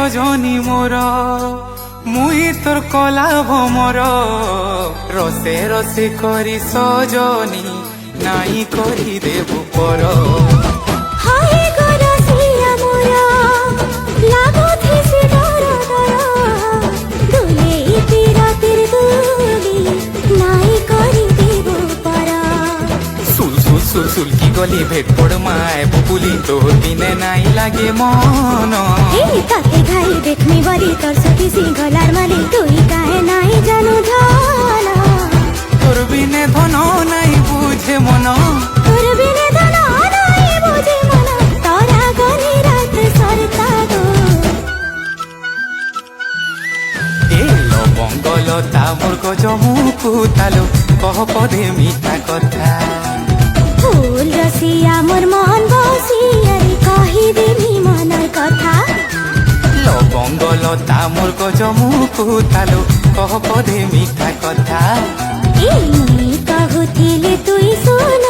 সজনী মোর মুই তোর কলা ভমর রসে রসে করি সজনী নাই করি দেবু পর হায় গো রসিয়া মোর লাগুথিসি ডর ডর দুলেই পিরাতির দুলি নাই করি দেব পর সুল সুল সুল সুল কি গলি ভেট পড় মায় বুবুলি তোর দিনে নাই লাগে মন এই তাতে ঘাই দেখমি বলি তোর সখিসি গলার মালি তুই কাহে নাই জানু ধন তোর বিনে ধন নাই বুঝে মন তোর বিনে ধন নাই বুঝে মন তোরা গনি রাত সরতা গো এলো বঙ্গলতা মোর গজমুকু তালো কহ পদে মিঠা কথা ফুল রসিয়া মোর মন বসিয়ারে কহি দেবি মনের কথা লবঙ্গলতা মোর গজমুকু তালো কহ পদে মিঠা কথা এই কহুଥିଲେ তুই শুন